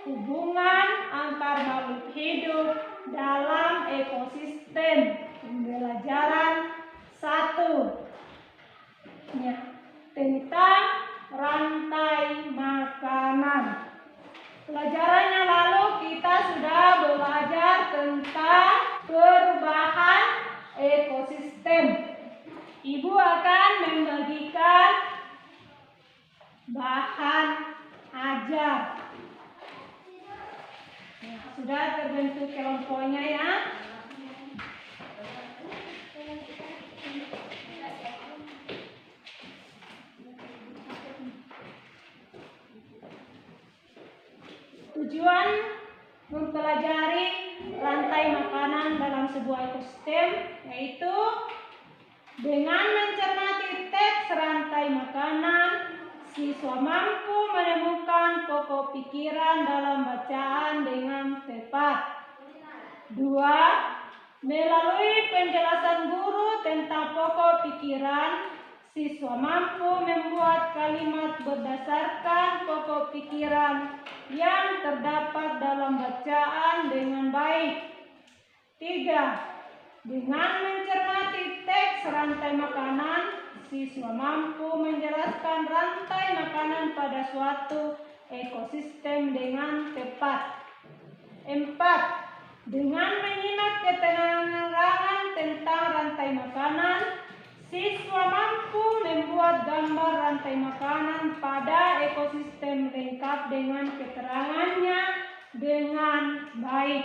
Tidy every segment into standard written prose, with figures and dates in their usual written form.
hubungan antar makhluk hidup dalam ekosistem. Pembelajaran 1 tentang rantai makanan. Pelajarannya lalu kita sudah belajar tentang perubahan ekosistem. Ibu akan membagikan bahan ajar. Sudah terbentuk kelompoknya ya. Tujuan mempelajari rantai makanan dalam sebuah ekosistem yaitu dengan mencermati teks rantai makanan, siswa mampu menemukan pokok pikiran dalam bacaan dengan tepat. 2. Melalui penjelasan guru tentang pokok pikiran, siswa mampu membuat kalimat berdasarkan pokok pikiran yang terdapat dalam bacaan dengan baik. 3. Dengan mencermati teks rantai makanan, siswa mampu menjelaskan rantai makanan pada suatu ekosistem dengan tepat. 4. Dengan menyimak keterangan tentang rantai makanan, siswa mampu membuat gambar rantai makanan pada ekosistem lengkap dengan keterangannya dengan baik.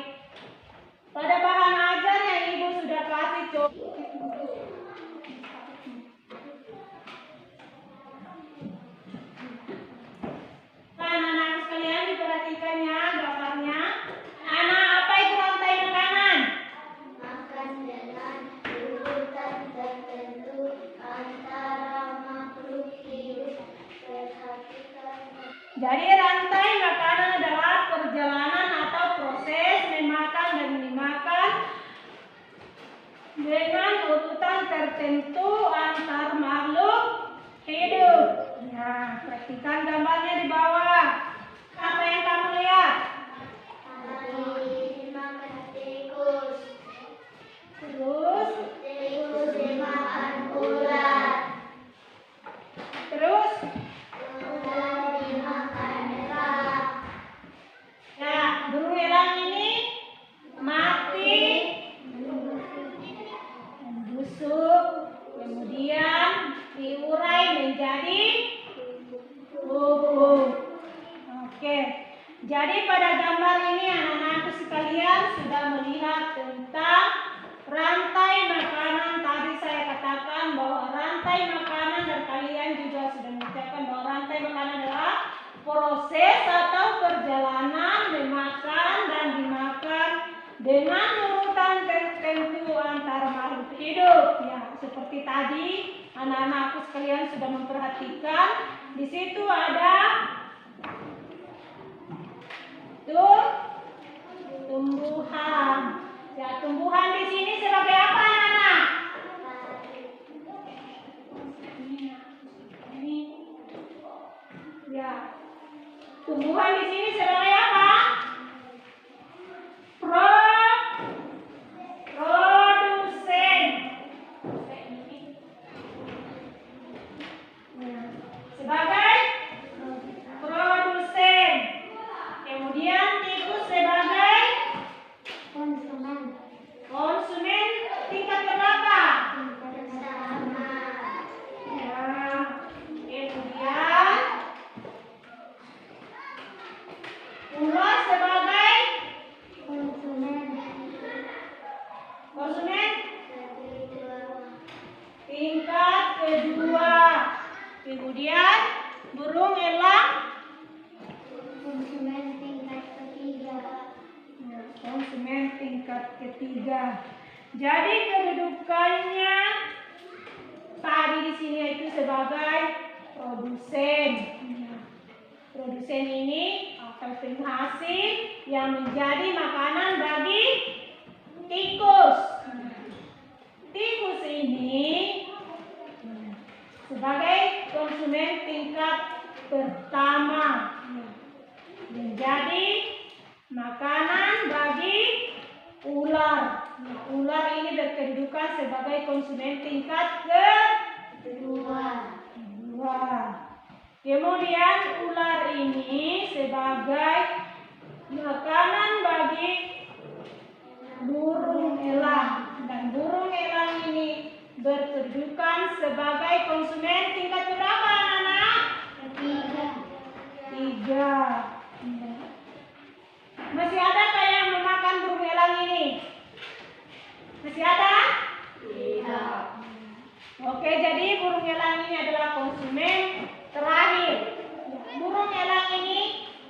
Pada bahan ajar yang Ibu sudah kasih anak-anak sekalian diperhatikan ya gambarnya. Anak, apa itu rantai makanan? Makan dengan urutan tertentu antara makhluk hidup. Perhatikan. Jadi rantai makanan adalah perjalanan atau proses memakan dan dimakan dengan urutan tertentu antar makhluk hidup. Nah, perhatikan gambarnya di bawah. Apa yang kamu lihat? Makan tikus. Terus? Tikus dimakan ular. Terus? Ular dimakan elang. Ya, burung elang ini mati, membusuk, kemudian diurai menjadi bubuk. Oke, jadi pada gambar ini anak-anakku sekalian sudah melihat tentang rantai makanan. Tadi saya katakan bahwa rantai makanan dan kalian juga sudah mengucapkan bahwa rantai makanan adalah proses atau perjalanan memakan dan dimakan dengan urutan tertentu antar makhluk hidup. Ya, seperti tadi anak-anakku sekalian sudah memperhatikan. Di situ ada tumbuhan. Ya, tumbuhan di sini sebagai apa anak-anak? Ya, tumbuhan di sini sebagai apa? Produsen. Sebagai produsen. Kemudian tikus sebagai konsumen tingkat berapa? Pertama. Ya. Kemudian ular sebagai konsumen tingkat kedua. Kemudian burung elang Konsumen tingkat ketiga. konsumen tingkat ketiga. Jadi kedudukannya tadi di sini itu sebagai produsen. Produsen ini atau penghasil yang menjadi makanan bagi tikus. Tikus ini sebagai konsumen tingkat pertama menjadi makanan bagi ular. Nah, ular ini berkedudukan sebagai konsumen tingkat kedua. Kemudian ular ini sebagai makanan bagi burung elang, dan burung elang ini berkedudukan sebagai konsumen tingkat berapa, anak-anak? Tiga. Masih ada kah yang memakan burung elang ini? Masih ada? Tidak. Oke, jadi burung elang ini adalah konsumen terakhir. Burung elang ini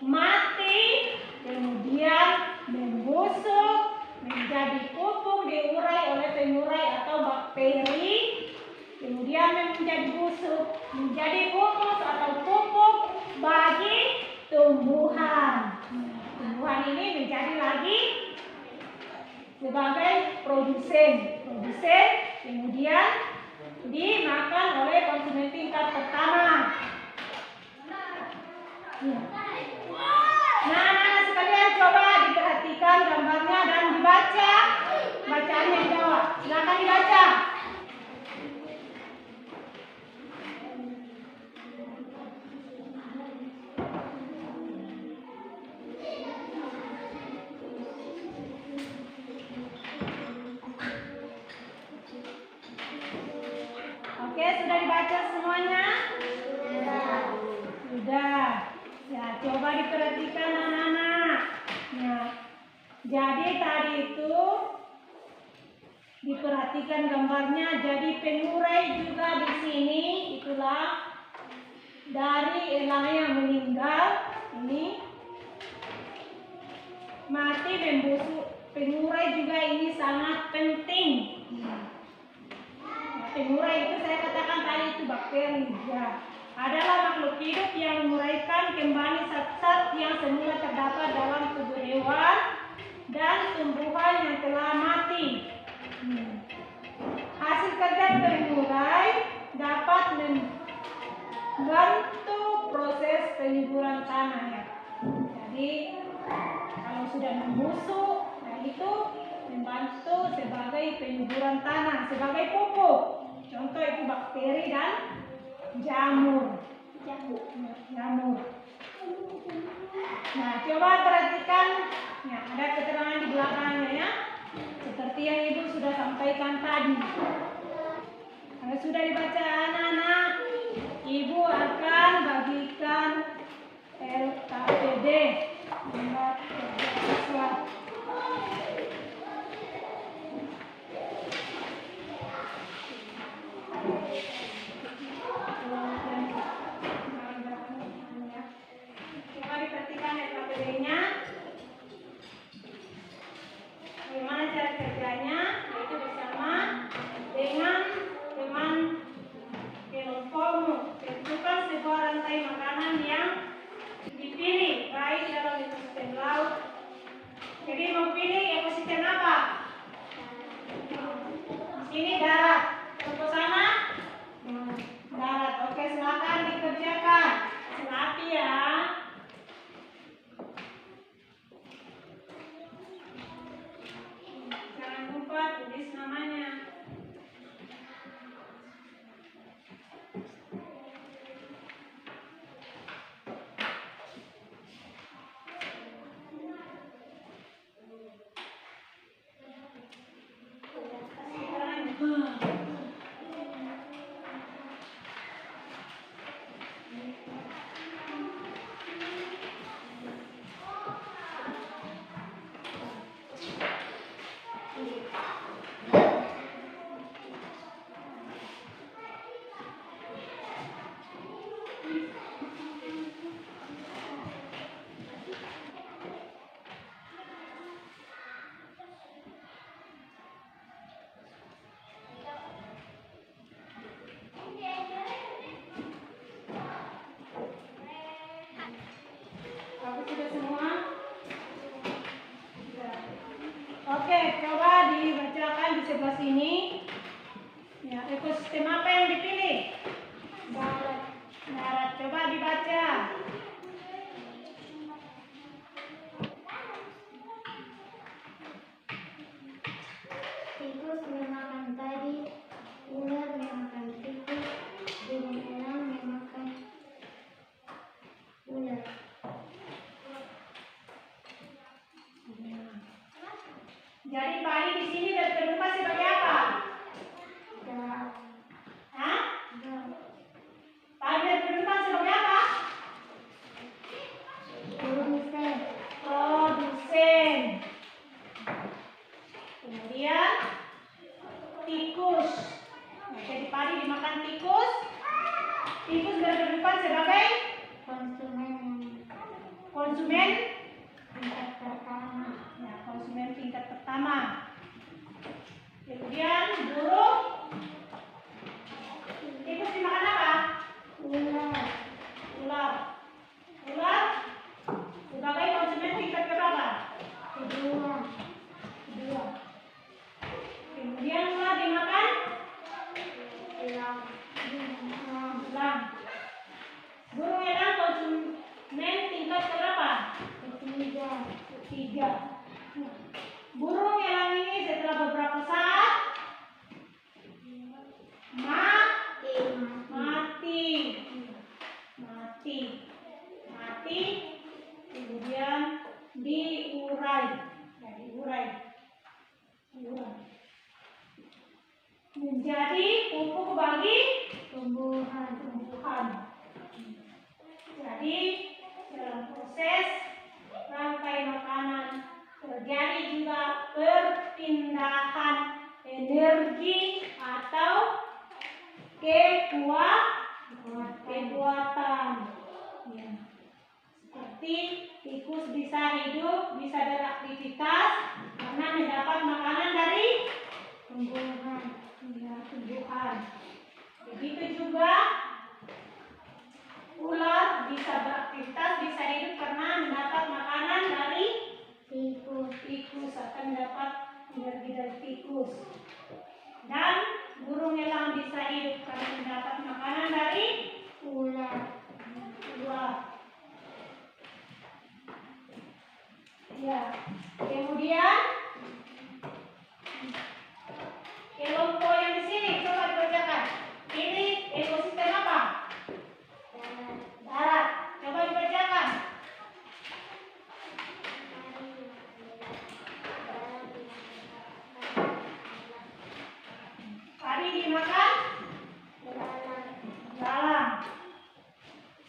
mati, kemudian membusuk, menjadi pupuk, diurai oleh pengurai atau bakteri, kemudian menjadi busuk, menjadi humus atau pupuk bagi tumbuhan. Tumbuhan ini menjadi lagi sebagai produsen, kemudian dimakan oleh konsumen tingkat pertama. Nah, anak-anak sekalian, coba diperhatikan gambarnya dan dibaca bacaan yang jawab. Silakan dibaca. Oke, sudah dibaca semuanya? Sudah. Ya, coba diperhatikan anak-anak. Nah, jadi tadi itu diperhatikan gambarnya. Jadi pengurai juga di sini itulah dari elang yang meninggal ini mati membusuk. Pengurai juga ini sangat penting. Pengurai itu saya katakan tadi itu bakteri ya. Adalah makhluk hidup yang menguraikan kembali zat-zat yang semula terdapat dalam tubuh hewan dan tumbuhan yang telah mati. Hasil kerja pengurai dapat membantu proses penyuburan tanah ya. Jadi kalau sudah membusuk, nah itu membantu sebagai penyuburan tanah, sebagai pupuk. Contoh itu bakteri dan jamur. Nah, coba perhatikan, ya, ada keterangan di belakangnya ya, seperti yang Ibu sudah sampaikan tadi. Kalau sudah dibaca anak-anak, Ibu akan bagikan LKPD, lembar kerja siswa. Coba diperhatikan LKPD-nya. Bagaimana cara kerjanya? Yaitu bersama dengan teman kelompokmu. Tentukan sebuah rantai makanan yang dipilih, baik dalam ekosistem laut. Jadi mau pilih ekosistem apa? Di sini darat. Contoh sana? Darat. Oke, silakan dikerjakan. Selapi ya. Jangan lupa tulis namanya. Sudah semua? Oke, coba dibacakan di sebelah sini. Ya, ekosistem apa yang dipilih? Darat. Darat. Coba dibaca. Jadi pari di sini berkedudukan sebagai apa? Hah? Pari berkedudukan sebagai apa? Produsen. Kemudian tikus. Nah, jadi padi dimakan tikus. Tikus berkedudukan sebagai konsumen tingkat pertama. ya, konsumen tingkat pertama. Kemudian burung. Tikus dimakan apa? Ular. Ular. Ular sebagai konsumen tingkat berapa? Kedua. Kedua. Kemudian ular dimakan Elang. elang. Burung elang konsumen tingkat berapa? Ketiga. Ketiga. Burung elang ini setelah beberapa saat mati, kemudian diurai, ya, diurai menjadi pupuk bagi Tumbuhan. Jadi dalam proses rantai makanan terjadi juga perpindahan energi atau kekuatan. Ya. Seperti tikus bisa hidup, bisa beraktivitas karena mendapat makanan dari Tumbuhan. ya, tumbuhan. Begitu juga ular bisa beraktivitas, bisa hidup karena mendapat makanan dari tikus akan mendapat energi dari tikus. Dan burung elang bisa hidup karena mendapat makanan dari Ular. Ya. Kemudian kelompok yang di sini coba dibacakan. Ini ekosistem apa? Darat. Coba dibacakan. Padi dimakan belalang.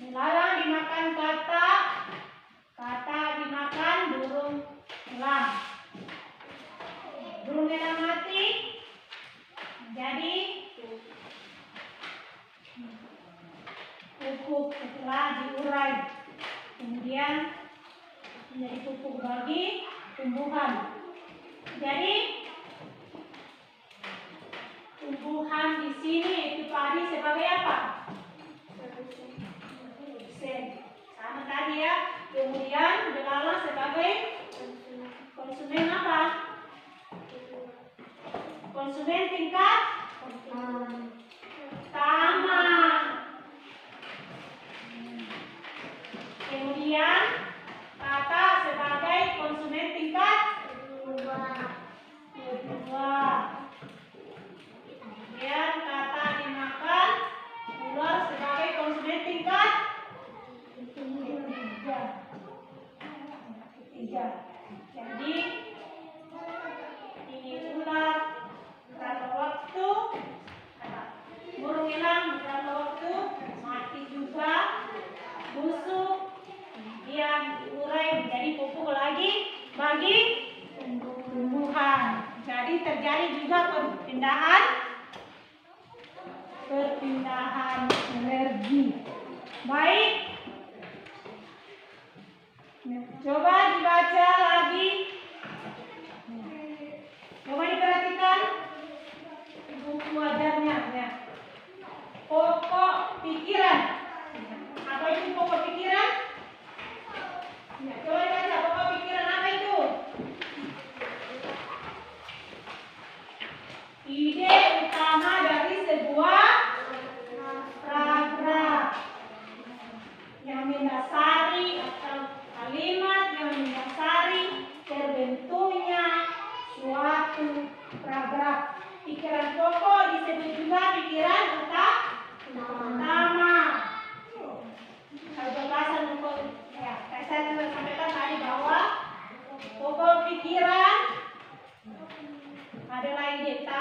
Belalang dimakan katak. Katak dimakan burung elang. Burung elang mati jadi pupuk setelah diurai. Kemudian menjadi pupuk bagi tumbuhan. Jadi tumbuhan di sini itu padi sebagai apa? Produsen. Sama tadi ya. Kemudian belalang sebagai konsumen apa? Konsumen tingkat pertama. Kemudian katak sebagai konsumen tingkat kedua. Kemudian katak dimakan ular sebagai konsumen tingkat ketiga. Jadi ini ular beberapa waktu, burung elang beberapa waktu mati juga, busuk, kemudian diurai menjadi pupuk lagi bagi tumbuhan. Jadi terjadi juga perpindahan energi. Baik. Coba dibaca lagi. Coba diperhatikan buku ajarnya. Ya. Pokok pikiran. Apa itu pokok pikiran? Ya, coba dibaca pokok pikiran apa itu? Ide utama dari sebuah paragraf yang mendasari atau kalimat yang mendasari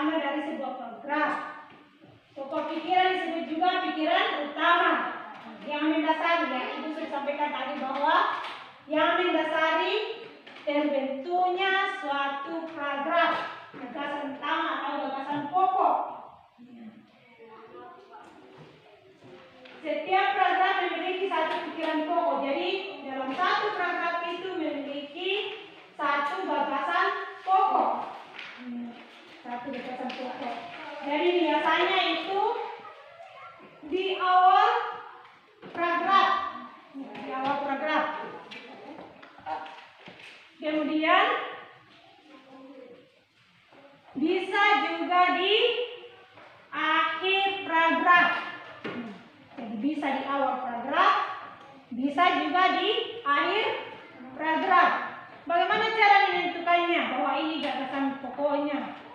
utama dari sebuah paragraf. Pokok pikiran disebut juga pikiran utama. Yang mendasari, ya Ibu sudah sampaikan tadi bahwa yang mendasari terbentuknya suatu paragraf, gagasan utama atau gagasan pokok. Setiap paragraf memiliki satu pikiran pokok. Jadi dalam satu paragraf itu memiliki satu gagasan pokok. Satu gagasan pokok. Jadi biasanya itu di awal paragraf. Di awal paragraf. Kemudian bisa juga di akhir paragraf. Jadi bisa di awal paragraf, bisa juga di akhir paragraf. Bagaimana cara menentukannya bahwa ini gagasan pokoknya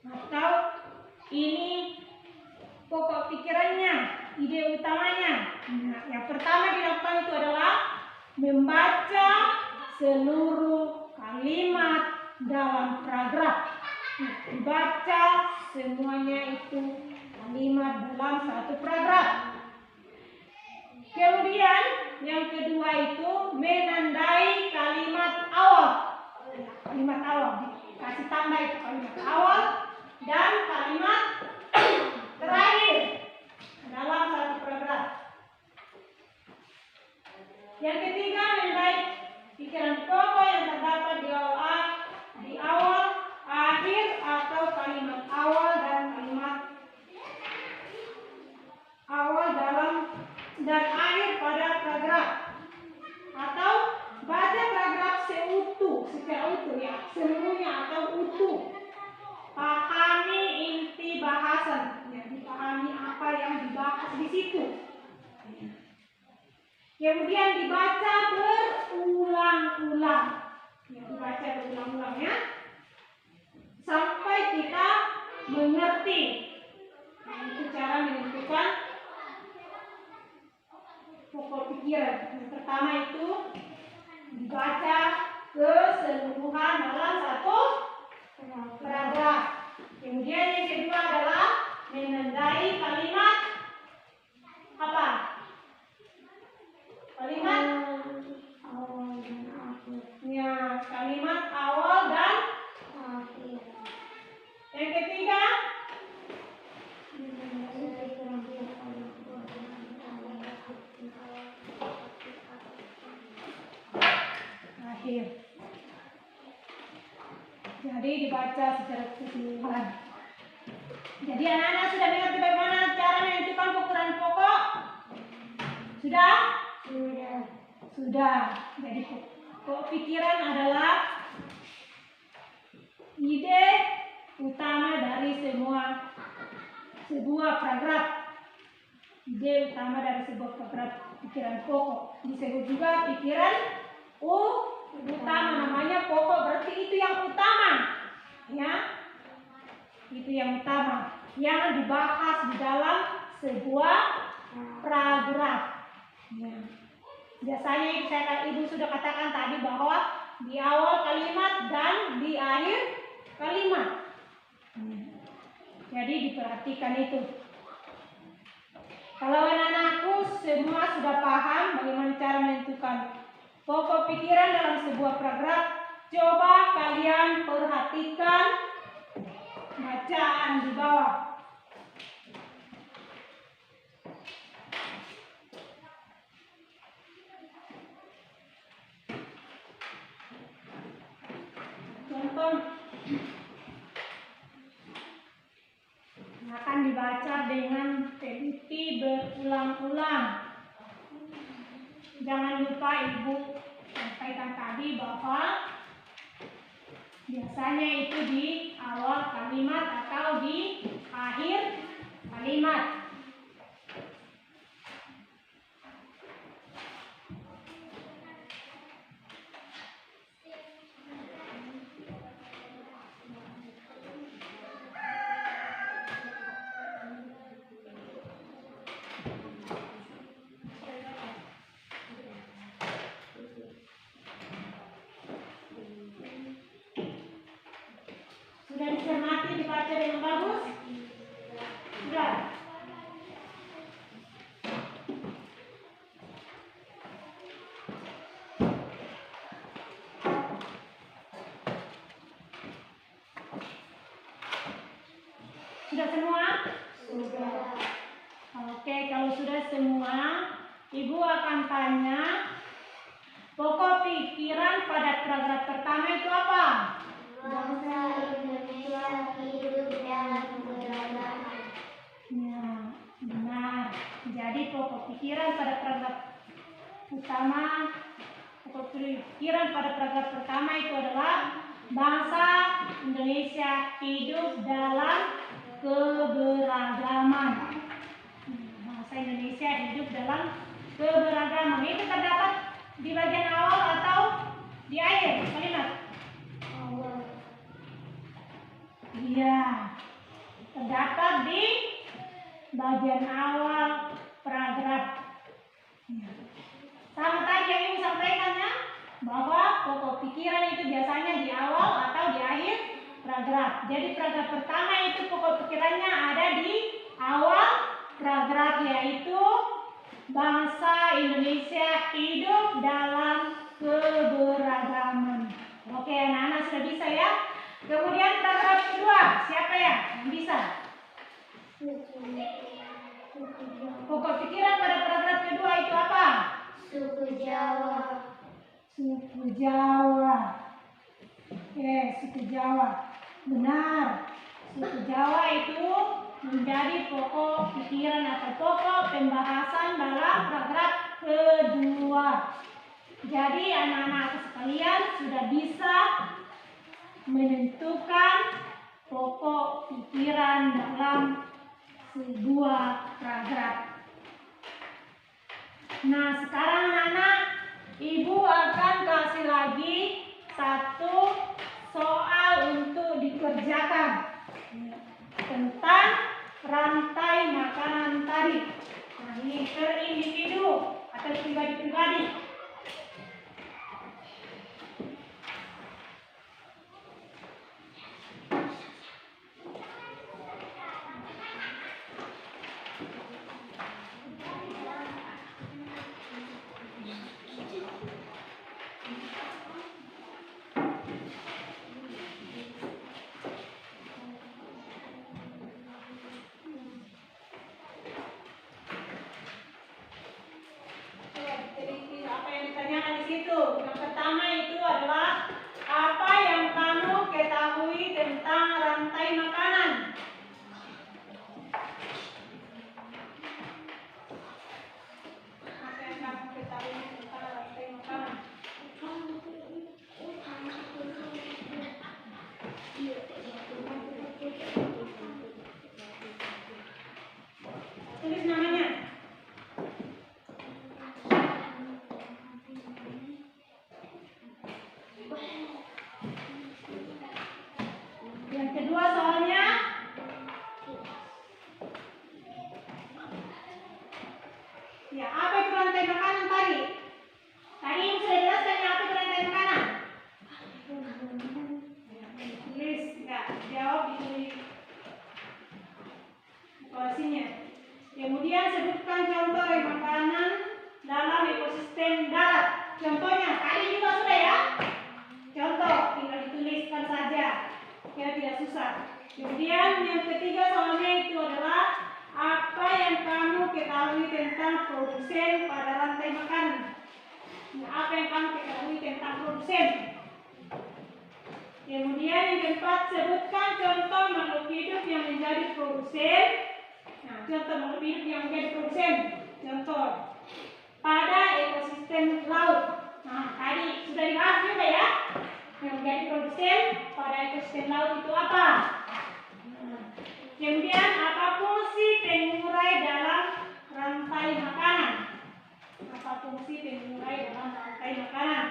atau ini pokok pikirannya, ide utamanya? Nah, yang pertama dilakukan itu adalah membaca seluruh kalimat dalam paragraf. Baca semuanya itu kalimat dalam satu paragraf. Kemudian yang kedua itu menandai kalimat awal. Kalimat awal dikasih tanda itu kalimat awal dan kalimat terakhir dalam satu paragraf. Yang ketiga menandai pikiran pokok yang terdapat di awal, akhir atau kalimat awal dan kalimat awal dalam dan akhir pada paragraf. Atau baca paragraf secara utuh ya, seluruhnya atau utuh. Pahami inti bahasan, ya, dipahami apa yang dibahas di situ. Kemudian dibaca berulang-ulang. Ya, dibaca berulang-ulang ya. Sampai kita mengerti. Nah, itu cara menentukan pokok pikiran. Yang pertama itu dibaca keseluruhan dalam satu paragraf. Kemudian yang kedua adalah menandai kalimat apa? Kalimat awal dan akhir. Ya, kalimat awal dan Akhir. yang ketiga akhir. Jadi dibaca secara keseluruhan. Jadi anak-anak sudah mengerti bagaimana cara menentukan ukuran pokok? Sudah? Sudah. Sudah. Jadi pokok pikiran adalah ide utama dari sebuah paragraf. Ide utama dari sebuah paragraf pikiran pokok. Disebut juga pikiran utama, namanya pokok, berarti itu yang utama. Ya. Itu yang utama yang dibahas di dalam sebuah paragraf. Ya. Biasanya Ibu sudah katakan tadi bahwa di awal kalimat dan di akhir kalimat. Jadi diperhatikan itu. Kalau anak-anakku semua sudah paham bagaimana cara menentukan pokok pikiran dalam sebuah paragraf, coba kalian perhatikan bacaan di bawah. Contoh akan dibaca dengan teliti berulang-ulang. Jangan lupa Ibu sampaikan tadi bahwa biasanya itu di awal kalimat atau di akhir kalimat. Sudah dicermati dibaca dengan bagus? Sudah. Sudah semua? Sudah. Oke, kalau sudah semua, Ibu akan tanya pokok pikiran pada paragraf pertama itu apa? Bangsa Indonesia hidup dalam keberagaman. Ya, benar. Jadi pokok pikiran pada paragraf pertama itu adalah bangsa Indonesia hidup dalam keberagaman. Bangsa Indonesia hidup dalam keberagaman. Itu terdapat di bagian awal atau di akhir kalimat? Awal. Iya, terdapat di bagian awal paragraf. Sama tadi yang Ibu sampaikan ya, bahwa pokok pikiran itu biasanya di awal atau di akhir paragraf. Jadi paragraf pertama itu pokok pikirannya ada di awal paragraf, yaitu bangsa Indonesia hidup dalam keberagaman. Oke, anak-anak sudah bisa ya. Kemudian paragraf kedua, siapa ya yang bisa? Pokok pikiran pada paragraf kedua itu apa? Suku Jawa. Suku Jawa. Oke, suku Jawa. Benar. Suku Jawa itu menjadi pokok pikiran atau pokok pembahasan dalam paragraf kedua. Jadi anak-anak sekalian sudah bisa menentukan pokok pikiran dalam sebuah paragraf. Nah, sekarang anak-anak, Ibu akan kasih lagi satu soal untuk dikerjakan tentang rantai makanan tadi. Nah, ini per individu atau pribadi-pribadi. Apa yang ditanyakan di situ? Yang pertama itu adalah apa yang kamu ketahui tentang rantai makanan? Apa yang kamu ketahui tentang rantai makanan? Tulis namanya. Yang kedua soalnya, ya apa itu rantai makanan tadi? Tadi Ibu sudah jelaskan ya, apa itu rantai makanan? Tulis, enggak jawab di posisinya. Kemudian sebutkan contoh rantai makanan dalam ekosistem darat. Contohnya tadi juga sudah ya. Contoh tinggal dituliskan saja, ya tidak susah. Kemudian yang ketiga soalnya itu adalah apa yang kamu ketahui tentang produsen pada rantai makanan. Apa yang kamu ketahui tentang produsen? Kemudian yang keempat, sebutkan contoh makhluk hidup yang menjadi produsen. Nah, contoh makhluk hidup yang menjadi produsen. Contoh pada ekosistem laut. Nah, tadi sudah dibahas juga ya. Yang menjadi produsen pada ekosistem laut itu apa? Kemudian apa fungsi pengurai dalam rantai makanan? Apa fungsi pengurai dalam rantai makanan?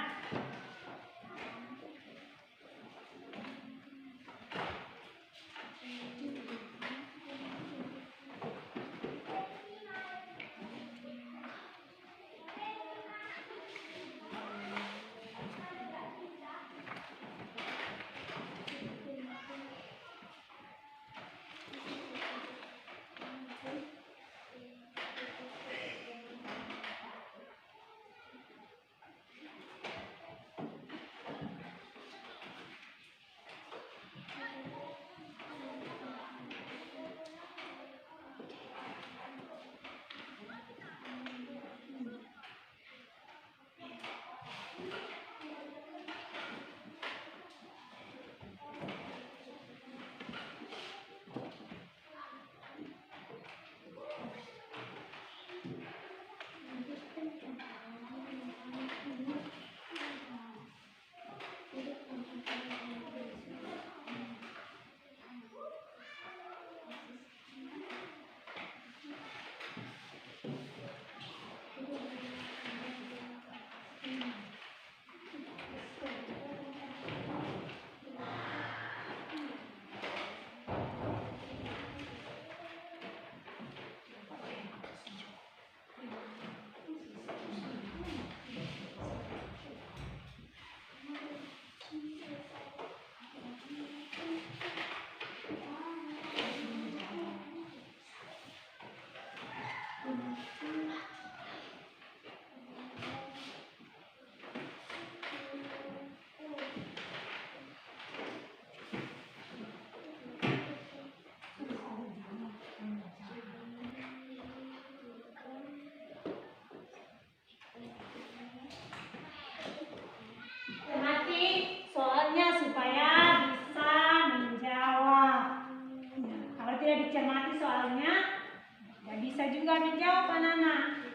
juga dijawab anak-anak.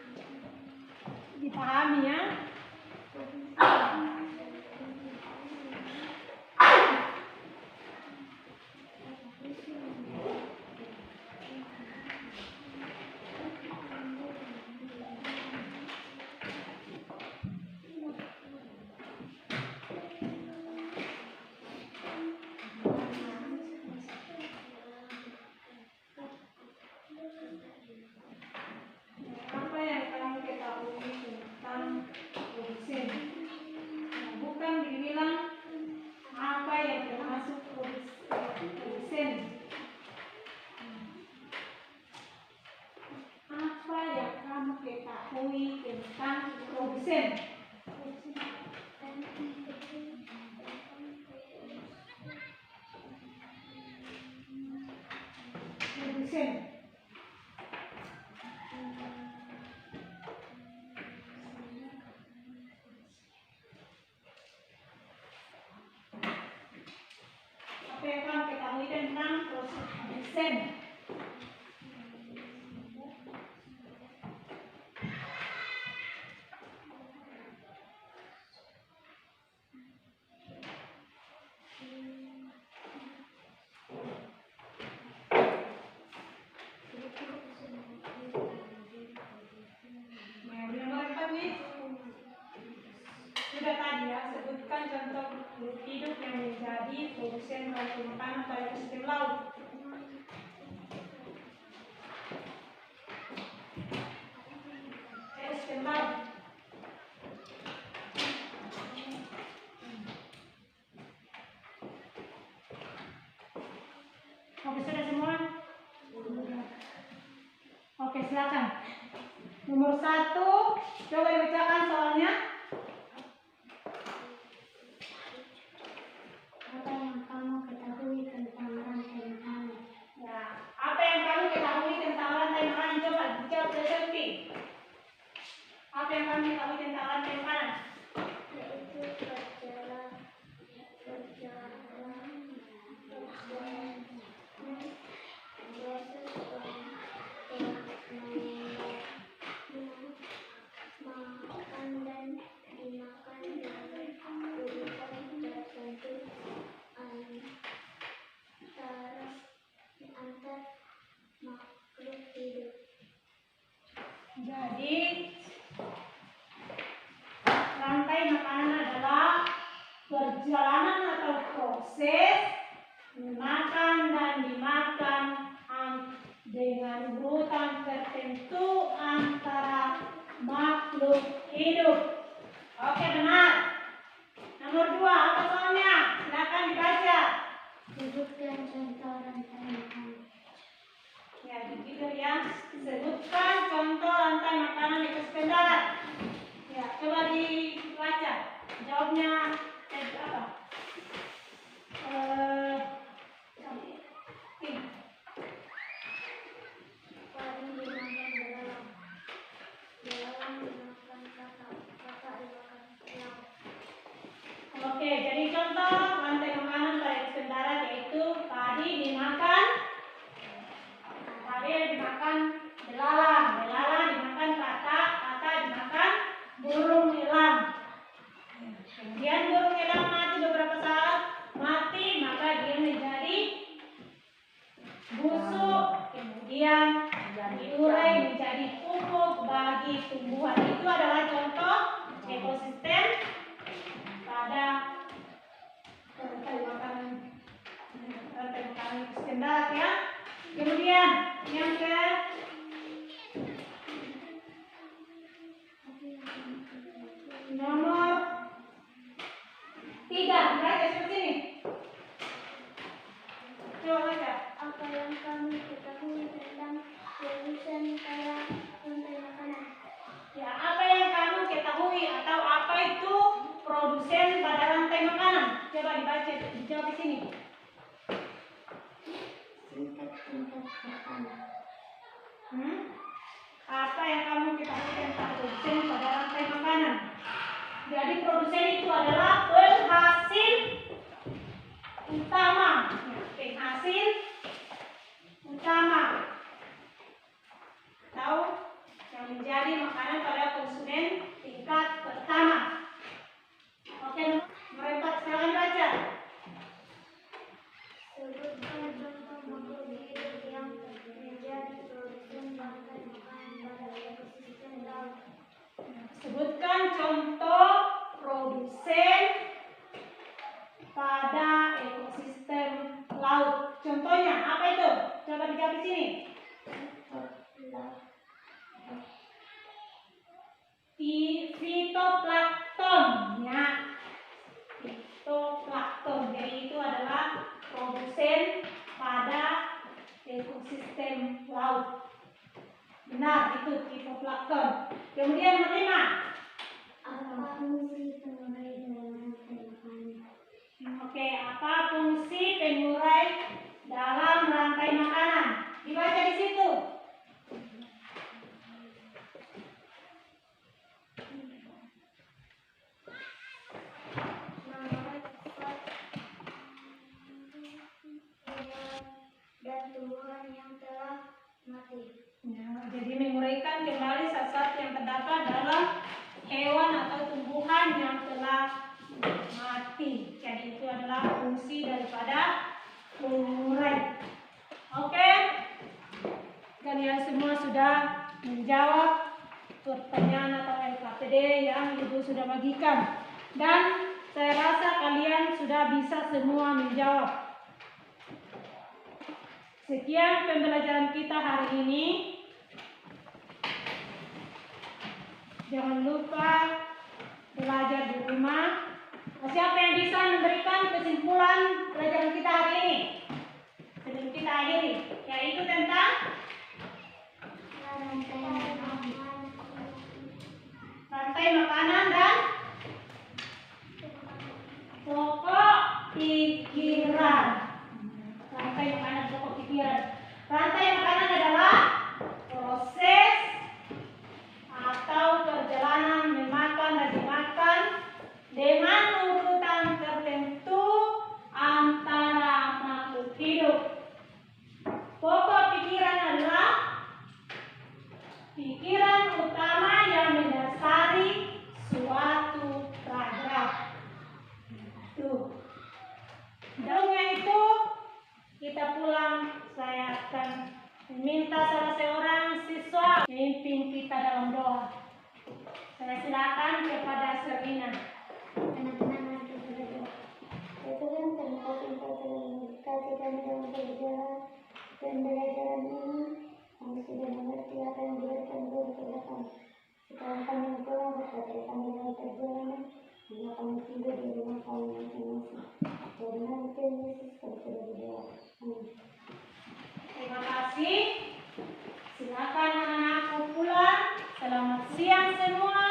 Dipahami ya? Apa yang kamu ketahui tentang produsen? Nah, bukan dibilang apa yang termasuk produsen. Apa yang kamu ketahui tentang produsen? Produsen. Apa yang kamu ketahui tentang produsen? Nah, nomor 4 nih. Sudah tadi ya, sebutkan contoh makhluk hidup yang menjadi produsen bahan makanan pada ekosistem laut. Ekosistem laut. Oke, sudah semua? Oke, silakan. Nomor 1, coba dibacakan soalnya. Apa yang kamu ketahui tentang rantai makanan? Ya, apa yang kamu ketahui tentang rantai makanan? Coba dijawab selfie. Apa yang kamu ketahui tentang rantai makanan? Yaitu perjalanan makan dan dimakan dengan urutan tertentu antar makhluk hidup. Jadi rantai makanan adalah perjalanan atau proses makan dan dimakan dengan urutan tertentu antara makhluk hidup. Oke, benar. Nomor 2, apa soalnya? Silakan dibaca. Sebutkan contoh rantai makanan. Ya, begitu ya. Sebutkan contoh rantai makanan di ekosistem darat. Ya, coba dibaca. Jawabnya apa? Paling dimakan belalang. Belalang dimakan kakak dimakan laut. Oke, jadi contoh rantai makanan pada ekosistem darat yaitu tadi dimakan belalang, belalang dimakan katak, katak dimakan burung elang. Kemudian burung elang mati beberapa saat, mati maka dia menjadi busuk, kemudian diurai menjadi pupuk bagi tumbuhan. Itu adalah contoh ekosistem pada rantai makanan ekosistem darat ya. Kemudian yang ke nomor 3, baca seperti ini. Coba baca. Apa yang kamu ketahui tentang produsen pada rantai makanan? Ya, apa yang kamu ketahui atau apa itu produsen pada rantai makanan? Coba dibaca, dijawab di sini. Tingkat pertama. Apa yang kamu ketahui tentang produsen pada rantai makanan? Jadi produsen itu adalah penghasil utama. Penghasil utama. Tahu Coba dijawab di sini. Fitoplankton, ya. Fitoplankton. Jadi itu adalah produsen pada ekosistem laut. Benar, itu fitoplankton. Kemudian yang kelima. Apa fungsi pengurai dalam rantai makanan? Oke, apa fungsi pengurai dalam rantai makanan? Dibaca di situ. Mengurai sifat dan tumbuhan yang telah mati. Ya, jadi menguraikan kembali zat-zat yang terdapat dalam hewan atau tumbuhan yang telah mati. Jadi itu adalah fungsi daripada pengurai. Oke, kalian semua sudah menjawab pertanyaan atau LKPD yang Ibu sudah bagikan. Dan saya rasa kalian sudah bisa semua menjawab. Sekian pembelajaran kita hari ini. Jangan lupa belajar di rumah. Siapa yang bisa memberikan kesimpulan pelajaran kita hari ini? Sebelum kita akhiri, yaitu tentang rantai makanan dan pokok pikiran. Rantai makanan pokok pikiran. Rantai makanan adalah proses atau perjalanan memakan dan dimakan dengan urutan tertentu antara makhluk hidup. Pokok pikiran adalah pikiran utama yang mendasari suatu paragraf. Tuh. Dalamnya itu kita pulang, saya akan meminta salah seorang siswa memimpin kita dalam doa. Saya silakan kepada Serina. Anak-anak nanti berdoa. Tuhan, terima kasih Engkau telah memberkati kami dalam perjalanan pembelajaran ini. Kami sudah mengerti apa yang diberikan guru kepada kami. Sekarang kami pulang berkati kami dalam perjalanan. Bila kami tiba di rumah kami masing-masing. Dalam nama Tuhan Yesus kami sudah berdoa. Amin. Terima kasih. Silakan anak-anakku pulang. Selamat siang semua.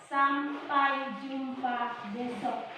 Sampai jumpa besok.